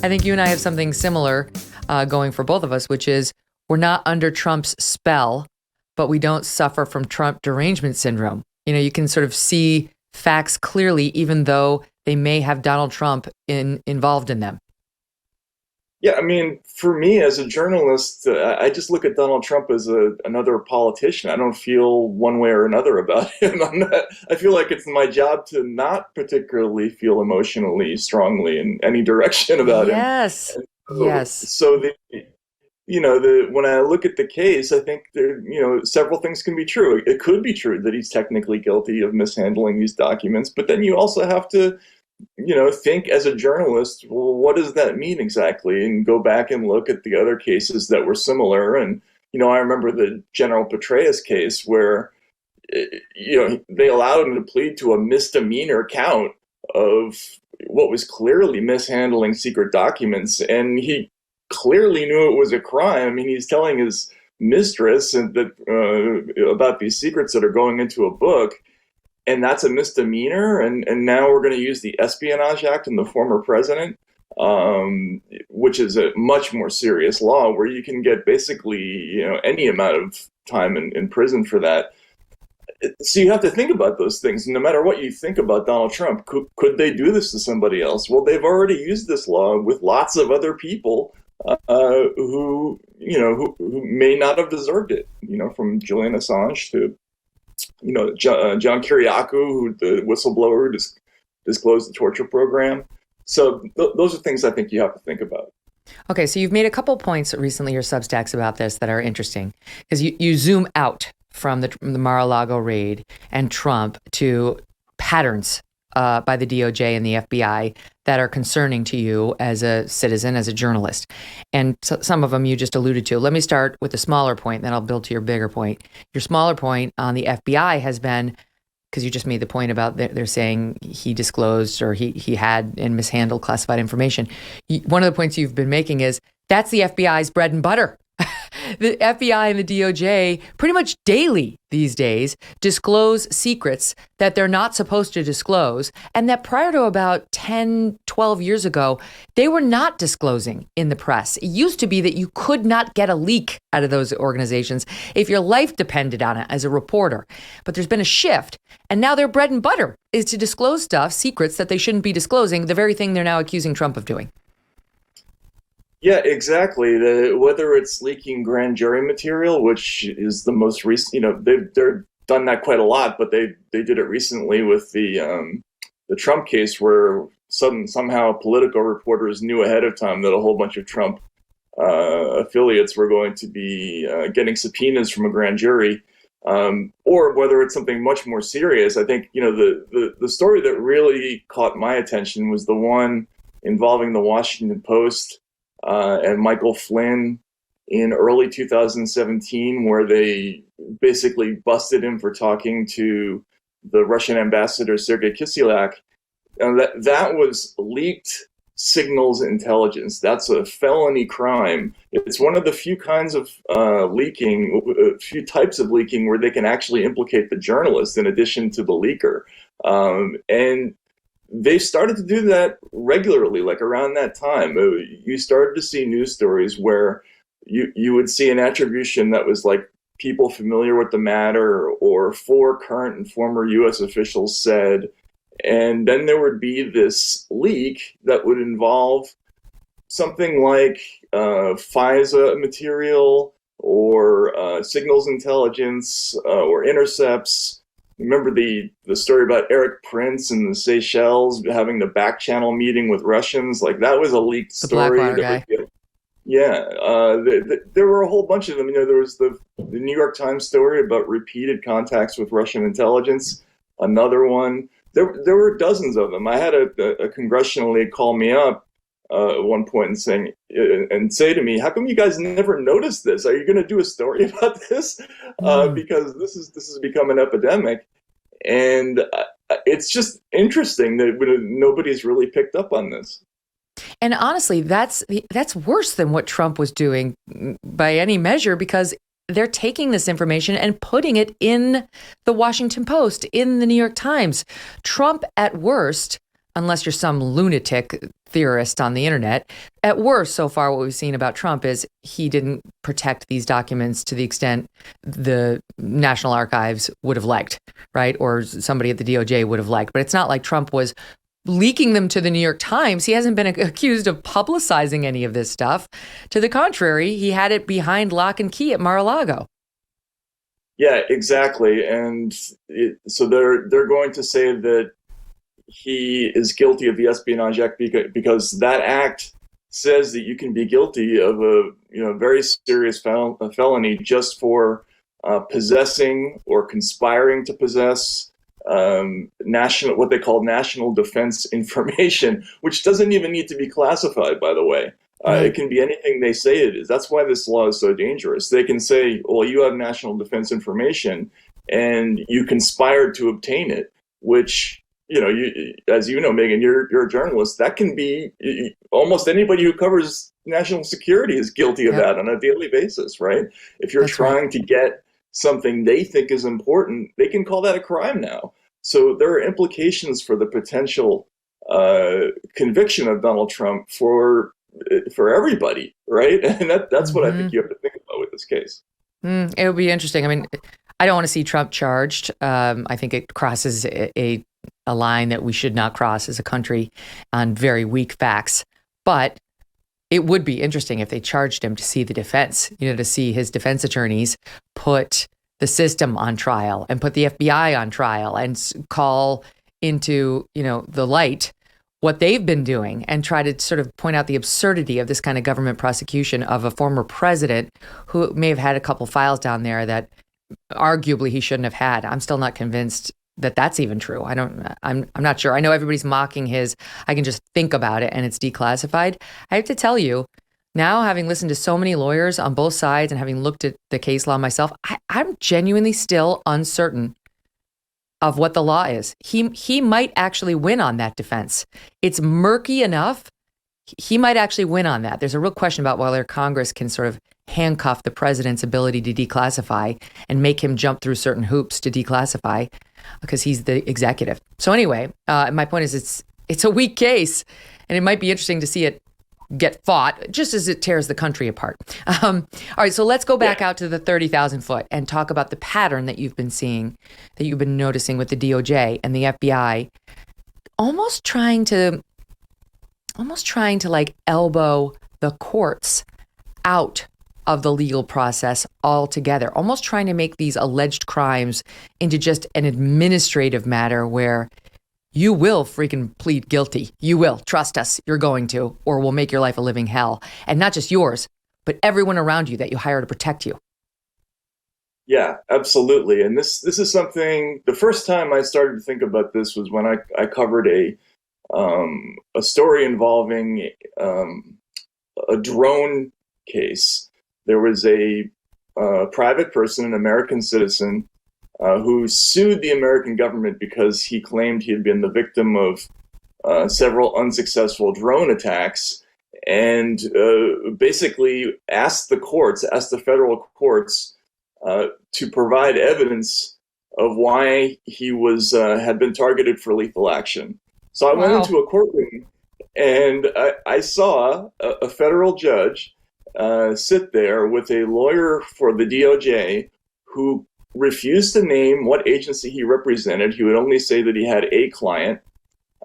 I think you and I have something similar going for both of us, which is we're not under Trump's spell, but we don't suffer from Trump derangement syndrome. You know, you can sort of see facts clearly, even though they may have Donald Trump involved in them. Yeah, I mean, for me as a journalist, I just look at Donald Trump as another politician. I don't feel one way or another about him. I feel like it's my job to not particularly feel emotionally strongly in any direction about him. Yes. And Yes. so when I look at the case, I think several things can be true. It could be true that he's technically guilty of mishandling these documents, but then you also have to think as a journalist, well, what does that mean exactly? And go back and look at the other cases that were similar. And, I remember the General Petraeus case where, they allowed him to plead to a misdemeanor count of what was clearly mishandling secret documents. And he clearly knew it was a crime. I mean, he's telling his mistress about these secrets that are going into a book. And that's a misdemeanor, and now we're going to use the Espionage Act and the former president, which is a much more serious law where you can get basically any amount of time in prison for that. So you have to think about those things. No matter what you think about Donald Trump, could they do this to somebody else? Well, they've already used this law with lots of other people who may not have deserved it. From Julian Assange to John Kiriakou, who the whistleblower who disclosed the torture program. So those are things I think you have to think about. Okay, so you've made a couple points recently, your Substacks, about this that are interesting, because you zoom out from the Mar-a-Lago raid and Trump to patterns by the DOJ and the FBI that are concerning to you as a citizen, as a journalist. And so some of them you just alluded to. Let me start with the smaller point, then I'll build to your bigger point. Your smaller point on the FBI has been, because you just made the point about they're saying he disclosed or he had and mishandled classified information. One of the points you've been making is that's the FBI's bread and butter. The FBI and the DOJ pretty much daily these days disclose secrets that they're not supposed to disclose, and that prior to about 10, 12 years ago, they were not disclosing in the press. It used to be that you could not get a leak out of those organizations if your life depended on it as a reporter. But there's been a shift, and now their bread and butter is to disclose stuff, secrets that they shouldn't be disclosing, the very thing they're now accusing Trump of doing. Yeah, exactly. Whether it's leaking grand jury material, which is the most recent, they've done that quite a lot, but they did it recently with the Trump case, where somehow Politico reporters knew ahead of time that a whole bunch of Trump affiliates were going to be getting subpoenas from a grand jury, or whether it's something much more serious. I think the story that really caught my attention was the one involving the Washington Post and Michael Flynn in early 2017, where they basically busted him for talking to the Russian ambassador Sergei Kislyak. And that was leaked signals intelligence. That's a felony crime. It's one of the few kinds of few types of leaking where they can actually implicate the journalist in addition to the leaker. And they started to do that regularly, like around that time. You started to see news stories where you would see an attribution that was like people familiar with the matter or 4 current and former U.S. officials said, and then there would be this leak that would involve something like FISA material or signals intelligence or intercepts. Remember the story about Eric Prince and the Seychelles having the back channel meeting with Russians? Like, that was a leaked story. The Blackwater guy. There were a whole bunch of them. There was the New York Times story about repeated contacts with Russian intelligence. Another one. There were dozens of them. I had a congressional aide call me up at one point and say to me, "How come you guys never noticed this? Are you going to do a story about this? Because this has become an epidemic." And it's just interesting that nobody's really picked up on this. And honestly, that's worse than what Trump was doing by any measure, because they're taking this information and putting it in the Washington Post, in the New York Times. Trump, at worst, unless you're some lunatic theorist on the internet. At worst, so far, what we've seen about Trump is he didn't protect these documents to the extent the National Archives would have liked, right? Or somebody at the DOJ would have liked. But it's not like Trump was leaking them to the New York Times. He hasn't been accused of publicizing any of this stuff. To the contrary, he had it behind lock and key at Mar-a-Lago. Yeah, exactly. And so they're going to say that he is guilty of the Espionage Act because that act says that you can be guilty of a very serious felony just for possessing or conspiring to possess what they call national defense information, which doesn't even need to be classified, by the way. It can be anything they say it is. That's why this law is so dangerous. They can say, well, you have national defense information and you conspired to obtain it, which, as you know, Megyn, you're a journalist. That can be almost anybody who covers national security is guilty of that on a daily basis, right? If you're trying to get something they think is important, they can call that a crime now. So there are implications for the potential conviction of Donald Trump for everybody, right? And that's what I think you have to think about with this case. It would be interesting. I mean, I don't want to see Trump charged. I think it crosses a line that we should not cross as a country on very weak facts. But it would be interesting if they charged him to see the defense, to see his defense attorneys put the system on trial and put the FBI on trial and call into, the light what they've been doing and try to sort of point out the absurdity of this kind of government prosecution of a former president who may have had a couple files down there that arguably he shouldn't have had. I'm still not convinced that that's even true. I'm not sure. I know everybody's mocking I can just think about it and it's declassified. I have to tell you, now having listened to so many lawyers on both sides and having looked at the case law myself, I'm genuinely still uncertain of what the law is. He might actually win on that defense. It's murky enough. He might actually win on that. There's a real question about whether Congress can sort of handcuff the president's ability to declassify and make him jump through certain hoops to declassify because he's the executive. So anyway, my point is it's a weak case and it might be interesting to see it get fought just as it tears the country apart. All right, so let's go back out to the 30,000 foot and talk about the pattern that you've been seeing, that you've been noticing with the DOJ and the FBI, almost trying to like elbow the courts out of the legal process altogether, almost trying to make these alleged crimes into just an administrative matter where you will freaking plead guilty. You will. Trust us. You're going to, or we'll make your life a living hell. And not just yours, but everyone around you that you hire to protect you. Yeah, absolutely. And this is something, the first time I started to think about this was when I covered a story involving a drone case. There was a private person, an American citizen, who sued the American government because he claimed he had been the victim of several unsuccessful drone attacks, and basically asked the federal courts to provide evidence of why he had been targeted for lethal action. So I went into a courtroom and I saw a federal judge sit there with a lawyer for the DOJ who refused to name what agency he represented. He would only say that he had a client.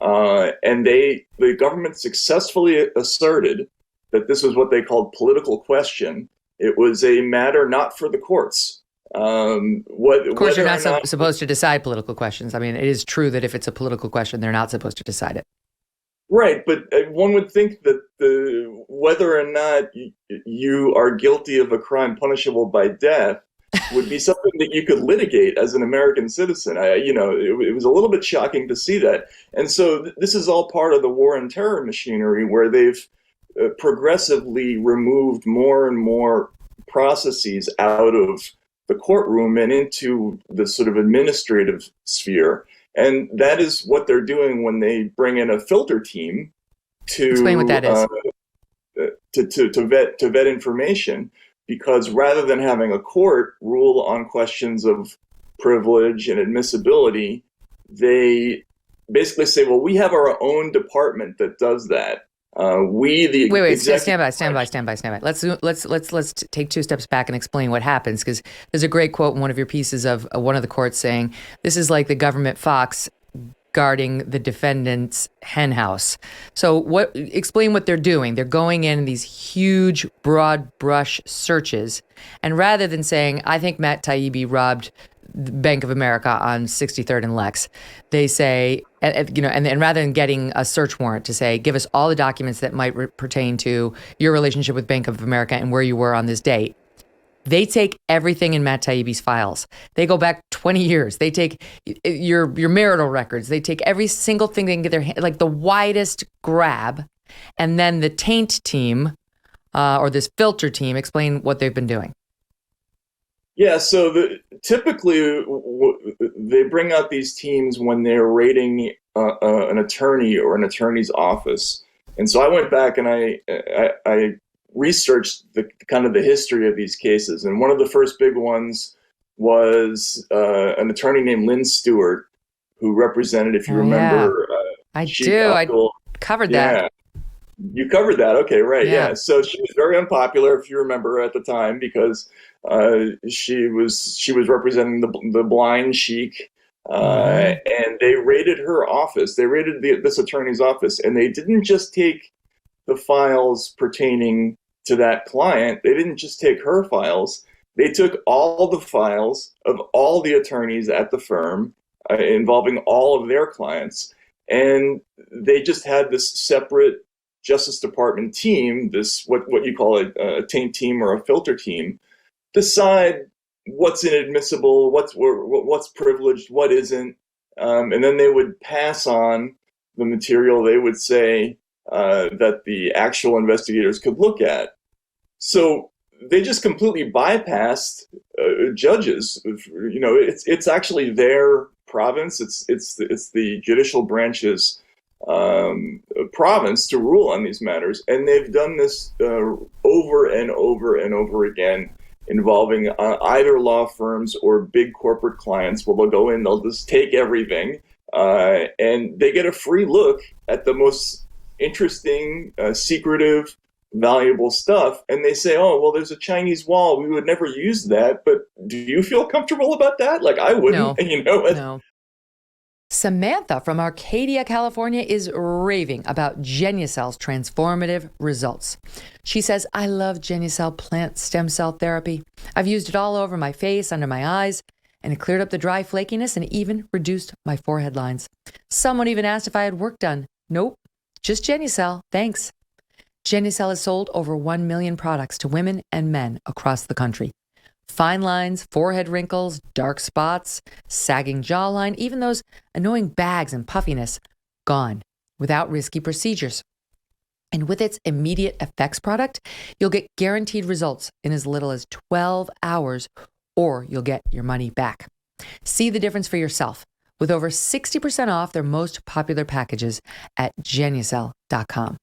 And the government successfully asserted that this was what they called political question. It was a matter not for the courts. Of course, you're not supposed to decide political questions. I mean, it is true that if it's a political question, they're not supposed to decide it. Right, but one would think that whether or not you are guilty of a crime punishable by death would be something that you could litigate as an American citizen. It was a little bit shocking to see that. And so this is all part of the war on terror machinery where they've progressively removed more and more processes out of the courtroom and into the sort of administrative sphere. And that is what they're doing when they bring in a filter team to explain what that is. To vet information, because rather than having a court rule on questions of privilege and admissibility, they basically say, well, we have our own department that does that. Wait, stand by. Let's take two steps back and explain what happens, because there's a great quote in one of your pieces of one of the courts saying this is like the government fox guarding the defendant's hen house. So explain what they're doing. They're going in these huge broad brush searches, and rather than saying, I think Matt Taibbi robbed Bank of America on 63rd and Lex, they say, and rather than getting a search warrant to say, give us all the documents that might pertain to your relationship with Bank of America and where you were on this date, they take everything in Matt Taibbi's files. They go back 20 years. They take your marital records. They take every single thing they can get their hand, like the widest grab, and then the taint team or this filter team explain what they've been doing. Yeah, so typically they bring out these teams when they're raiding an attorney or an attorney's office. And so I went back and I researched the history of these cases. And one of the first big ones was an attorney named Lynn Stewart, who represented, if you remember, I do. I covered that. You covered that. Okay, right. Yeah. So she was very unpopular, if you remember, at the time, because she was representing the blind sheik, and they raided her office. They raided this attorney's office, and they didn't just take the files pertaining to that client. They didn't just take her files. They took all the files of all the attorneys at the firm, involving all of their clients, and they just had this separate Justice Department team, this what you call a taint team or a filter team, decide what's inadmissible, what's privileged, what isn't, and then they would pass on the material they would say that the actual investigators could look at. So they just completely bypassed judges. It's actually their province. It's the judicial branch's province to rule on these matters, and they've done this over and over and over again, involving either law firms or big corporate clients. Well, they'll go in, they'll just take everything, and they get a free look at the most interesting, secretive, valuable stuff, and they say, oh, well, there's a Chinese wall, we would never use that, but do you feel comfortable about that? Like, I wouldn't. No. Samantha from Arcadia, California is raving about Genucel's transformative results. She says, I love Genucel plant stem cell therapy. I've used it all over my face, under my eyes, and it cleared up the dry flakiness and even reduced my forehead lines. Someone even asked if I had work done. Nope, just Genucel, thanks. Genucel has sold over 1 million products to women and men across the country. Fine lines, forehead wrinkles, dark spots, sagging jawline, even those annoying bags and puffiness, gone without risky procedures. And with its immediate effects product, you'll get guaranteed results in as little as 12 hours, or you'll get your money back. See the difference for yourself with over 60% off their most popular packages at Genucel.com.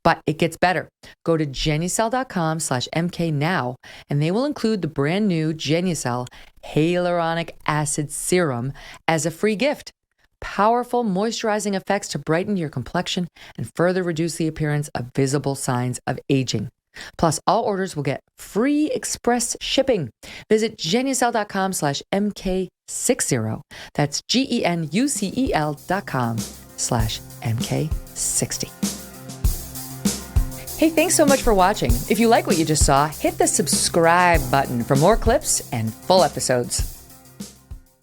But it gets better. Go to Genucel.com/MK now, and they will include the brand new Genucel Hyaluronic Acid Serum as a free gift. Powerful moisturizing effects to brighten your complexion and further reduce the appearance of visible signs of aging. Plus, all orders will get free express shipping. Visit Genucel.com/MK60. That's GENUCEL.com/MK60. Hey, thanks so much for watching. If you like what you just saw, hit the subscribe button for more clips and full episodes.